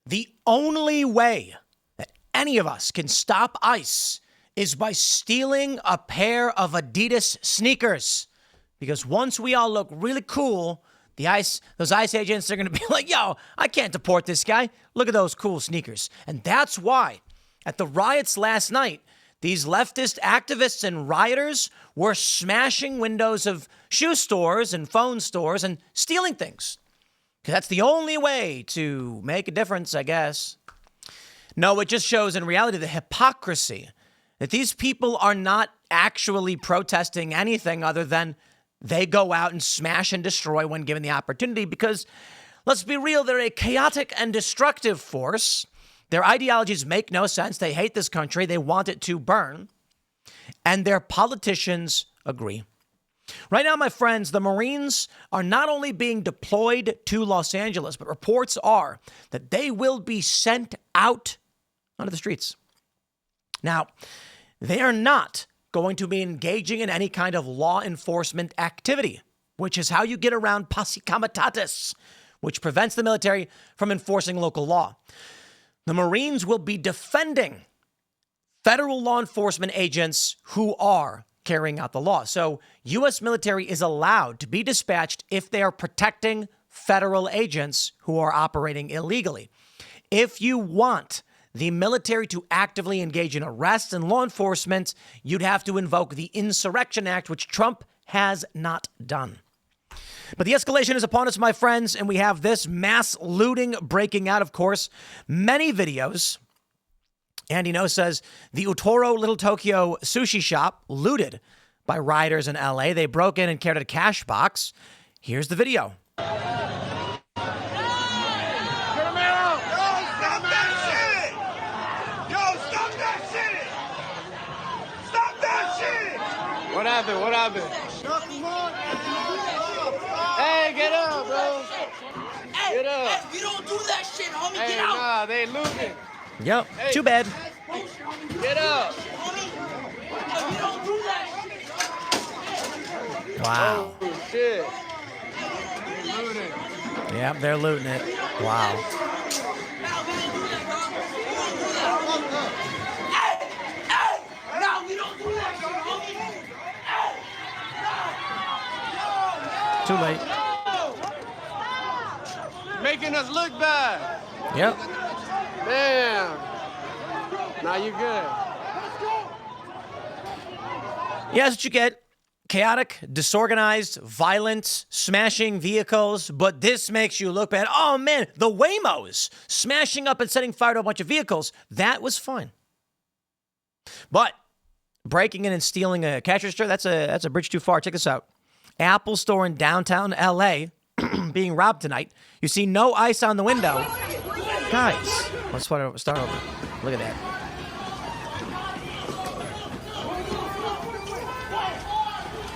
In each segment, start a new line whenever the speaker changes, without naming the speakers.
The only way that any of us can stop ICE is by stealing a pair of Adidas sneakers. Because once we all look really cool, those ICE agents are going to be like, yo, I can't deport this guy. Look at those cool sneakers. And that's why at the riots last night, these leftist activists and rioters were smashing windows of shoe stores and phone stores and stealing things. Because that's the only way to make a difference, I guess. No, it just shows in reality the hypocrisy that these people are not actually protesting anything other than they go out and smash and destroy when given the opportunity because, let's be real, they're a chaotic and destructive force. Their ideologies make no sense. They hate this country. They want it to burn. And their politicians agree. Right now, my friends, the Marines are not only being deployed to Los Angeles, but reports are that they will be sent out onto the streets. Now, they are not going to be engaging in any kind of law enforcement activity, which is how you get around posse comitatus, which prevents the military from enforcing local law. The Marines will be defending federal law enforcement agents who are carrying out the law. So U.S. military is allowed to be dispatched if they are protecting federal agents who are operating illegally. If you want the military to actively engage in arrests and law enforcement, you'd have to invoke the Insurrection Act, which Trump has not done. But the escalation is upon us, my friends, and we have this mass looting breaking out, of course. Many videos. Andy No says the Utoro Little Tokyo sushi shop looted by rioters in L.A. They broke in and carried a cash box. Here's the video.
What happened? Hey, get up, bro. Get up.
Hey, you don't do that shit, homie.
Hey,
get out.
nah, they looting.
Yep,
Hey.
too bad.
Get up.
Homie, you don't do that shit.
Wow.
Oh, shit. They looting.
Yep, they're looting it. Wow.
No, we don't do that shit, homie.
Too late.
Making us look bad.
Yep.
Damn. Now you good.
Yeah, that's what you get. Chaotic, disorganized, violent, smashing vehicles, but this makes you look bad. Oh, man, the Waymos smashing up and setting fire to a bunch of vehicles. That was fine. But breaking in and stealing a cash register, that's a bridge too far. Check this out. Apple store in downtown L.A. being robbed tonight. You see no ice on the window. Guys, let's start over. Look at that.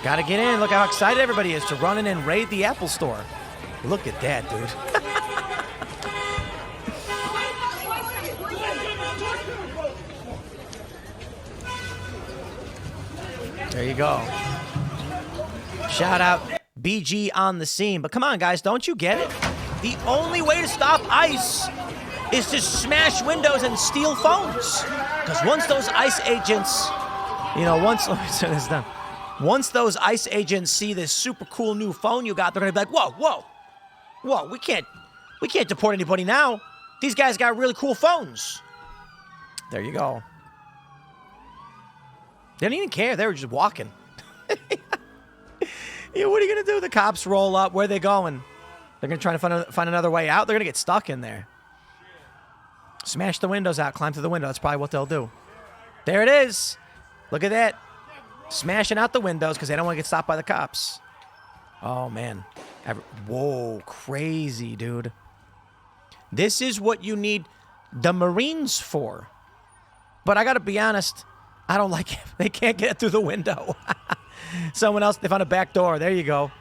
Gotta get in. Look how excited everybody is to run in and raid the Apple store. Look at that, dude. There you go. Shout out BG on the scene. But come on, guys, don't you get it? The only way to stop ICE is to smash windows and steal phones. Because once those ICE agents, let me turn this down. Once those ICE agents see this super cool new phone you got, they're going to be like, whoa, we can't deport anybody now. These guys got really cool phones. There you go. They didn't even care. They were just walking. Yeah, what are you going to do? The cops roll up. Where are they going? They're going to try to find another way out. They're going to get stuck in there. Smash the windows out. Climb through the window. That's probably what they'll do. There it is. Look at that. Smashing out the windows because they don't want to get stopped by the cops. Oh, man. Whoa, crazy, dude. This is what you need the Marines for. But I got to be honest, I don't like it. They can't get it through the window. Someone else, they found a back door. There you go.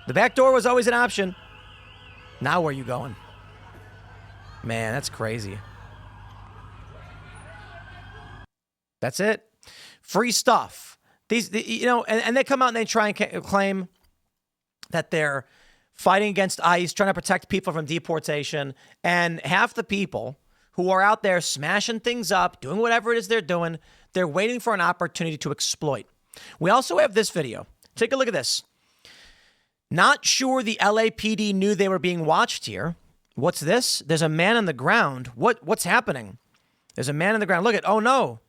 The back door was always an option. Now where are you going? Man, that's crazy. That's it. Free stuff. And they come out and they try and claim that they're fighting against ICE, trying to protect people from deportation. And half the people who are out there smashing things up, doing whatever it is they're doing, they're waiting for an opportunity to exploit. We also have this video. Take a look at this. Not sure the LAPD knew they were being watched here. What's this? There's a man on the ground. What's happening? There's a man on the ground. Look at, oh no,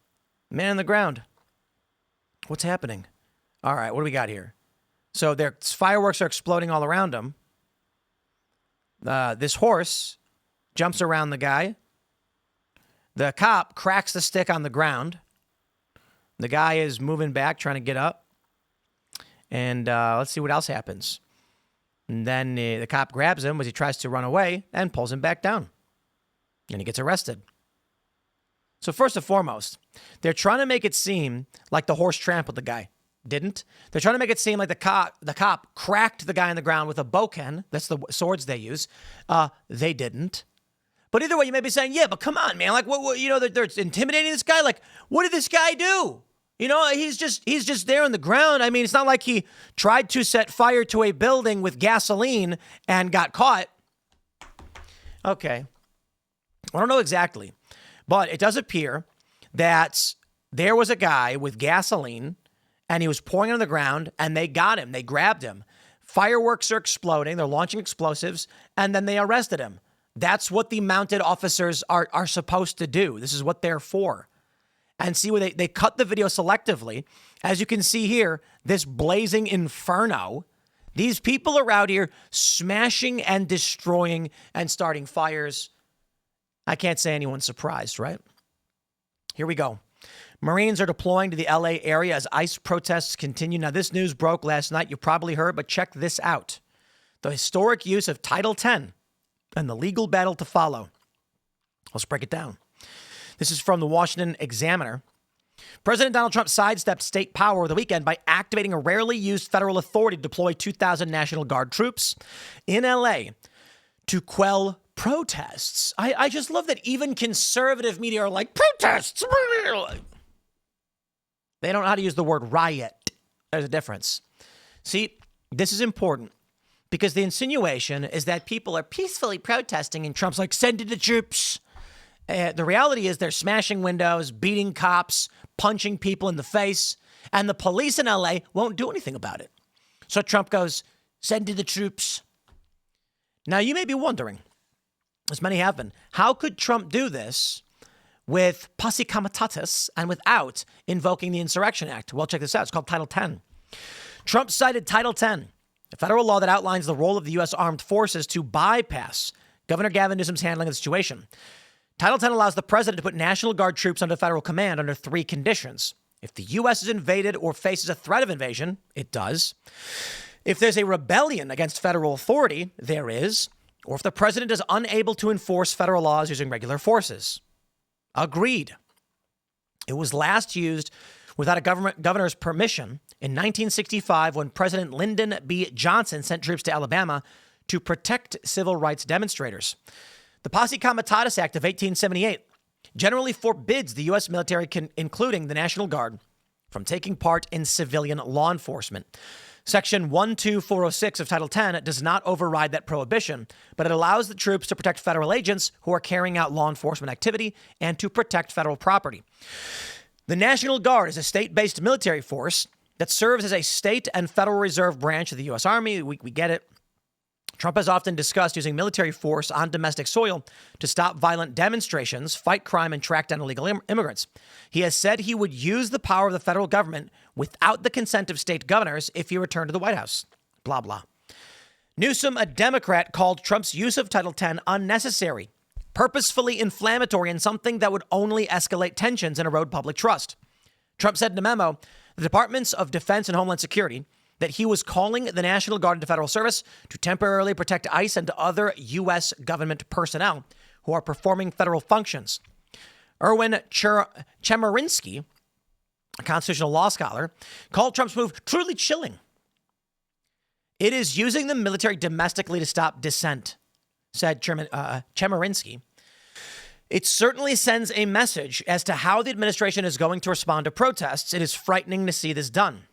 man on the ground. What's happening? All right, what do we got here? So their fireworks are exploding all around him. This horse jumps around the guy. The cop cracks the stick on the ground. The guy is moving back, trying to get up. And let's see what else happens. And then the cop grabs him as he tries to run away and pulls him back down. And he gets arrested. So first and foremost, they're trying to make it seem like the horse trampled the guy. Didn't. They're trying to make it seem like the cop cracked the guy on the ground with a bokken. That's the swords they use. They didn't. But either way, you may be saying, yeah, but come on, man. Like, what you know, they're intimidating this guy. Like, what did this guy do? You know, he's just there on the ground. I mean, it's not like he tried to set fire to a building with gasoline and got caught. Okay. I don't know exactly, but it does appear that there was a guy with gasoline and he was pouring it on the ground and they got him. They grabbed him. Fireworks are exploding. They're launching explosives and then they arrested him. That's what the mounted officers are supposed to do. This is what they're for. And see where they cut the video selectively. As you can see here, this blazing inferno. These people are out here smashing and destroying and starting fires. I can't say anyone's surprised, right? Here we go. Marines are deploying to the LA area as ICE protests continue. Now, this news broke last night. You probably heard, but check this out. The historic use of Title 10 and the legal battle to follow. Let's break it down. This is from the Washington Examiner. President Donald Trump sidestepped state power over the weekend by activating a rarely used federal authority to deploy 2,000 National Guard troops in LA to quell protests. I just love that even conservative media are like, protests. They don't know how to use the word riot. There's a difference. See, this is important because the insinuation is that people are peacefully protesting and Trump's like, send in the troops. The reality is they're smashing windows, beating cops, punching people in the face, and the police in LA won't do anything about it. So Trump goes, send in the troops. Now, you may be wondering, as many have been, how could Trump do this with posse comitatus and without invoking the Insurrection Act? Well, check this out. It's called Title 10. Trump cited Title 10, a federal law that outlines the role of the U.S. Armed Forces to bypass Governor Gavin Newsom's handling of the situation. Title 10 allows the president to put National Guard troops under federal command under 3 conditions. If the U.S. is invaded or faces a threat of invasion, it does. If there's a rebellion against federal authority, there is. Or if the president is unable to enforce federal laws using regular forces. Agreed. It was last used without a governor's permission in 1965 when President Lyndon B. Johnson sent troops to Alabama to protect civil rights demonstrators. The Posse Comitatus Act of 1878 generally forbids the U.S. military, including the National Guard, from taking part in civilian law enforcement. Section 12406 of Title 10 does not override that prohibition, but it allows the troops to protect federal agents who are carrying out law enforcement activity and to protect federal property. The National Guard is a state-based military force that serves as a state and Federal Reserve branch of the U.S. Army. We get it. Trump has often discussed using military force on domestic soil to stop violent demonstrations, fight crime, and track down illegal immigrants. He has said he would use the power of the federal government without the consent of state governors if he returned to the White House. Blah, blah. Newsom, a Democrat, called Trump's use of Title 10 unnecessary, purposefully inflammatory, and something that would only escalate tensions and erode public trust. Trump said in a memo, the Departments of Defense and Homeland Security, that he was calling the National Guard into federal service to temporarily protect ICE and other U.S. government personnel who are performing federal functions. Erwin Chemerinsky, a constitutional law scholar, called Trump's move truly chilling. It is using the military domestically to stop dissent, said Chemerinsky. It certainly sends a message as to how the administration is going to respond to protests. It is frightening to see this done.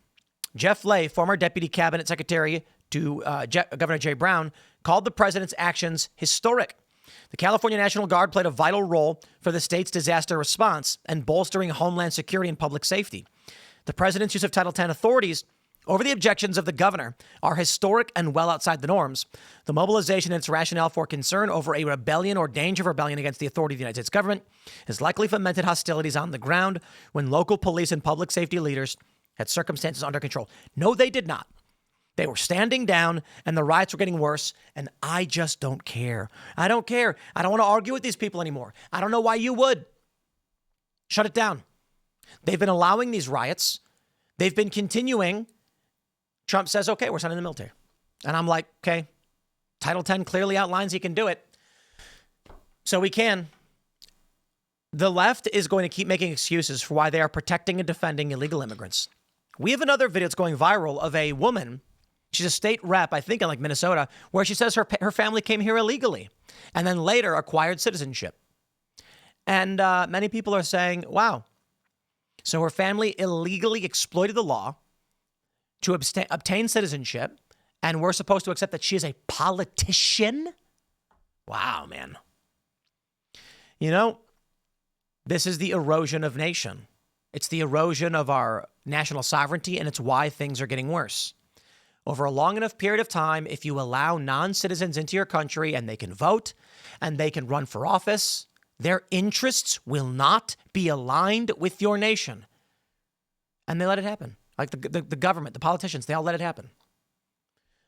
Jeff Lay, former deputy cabinet secretary to Governor Jay Brown, called the president's actions historic. The California National Guard played a vital role for the state's disaster response and bolstering homeland security and public safety. The president's use of Title X authorities over the objections of the governor are historic and well outside the norms. The mobilization and its rationale for concern over a rebellion or danger of rebellion against the authority of the United States government has likely fomented hostilities on the ground when local police and public safety leaders had circumstances under control. No, they did not. They were standing down and the riots were getting worse. And I just don't care. I don't care. I don't want to argue with these people anymore. I don't know why you would. Shut it down. They've been allowing these riots. They've been continuing. Trump says, okay, we're sending the military. And I'm like, okay, Title X clearly outlines he can do it. So we can. The left is going to keep making excuses for why they are protecting and defending illegal immigrants. We have another video that's going viral of a woman. She's a state rep, I think in like Minnesota, where she says her family came here illegally and then later acquired citizenship. And many people are saying, wow, so her family illegally exploited the law to obtain citizenship, and we're supposed to accept that she is a politician? Wow, man. You know, this is the erosion of nation. It's the erosion of our national sovereignty, and it's why things are getting worse. Over a long enough period of time, if you allow non-citizens into your country and they can vote and they can run for office, their interests will not be aligned with your nation. And they let it happen. Like the government, the politicians, they all let it happen.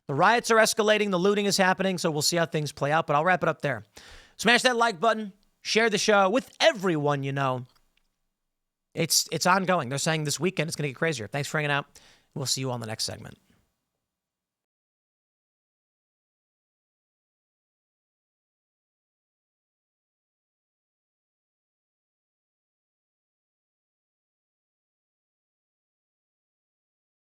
The riots are escalating. The looting is happening. So we'll see how things play out. But I'll wrap it up there. Smash that like button. Share the show with everyone you know. It's ongoing. They're saying this weekend it's going to get crazier. Thanks for hanging out. We'll see you on the next segment.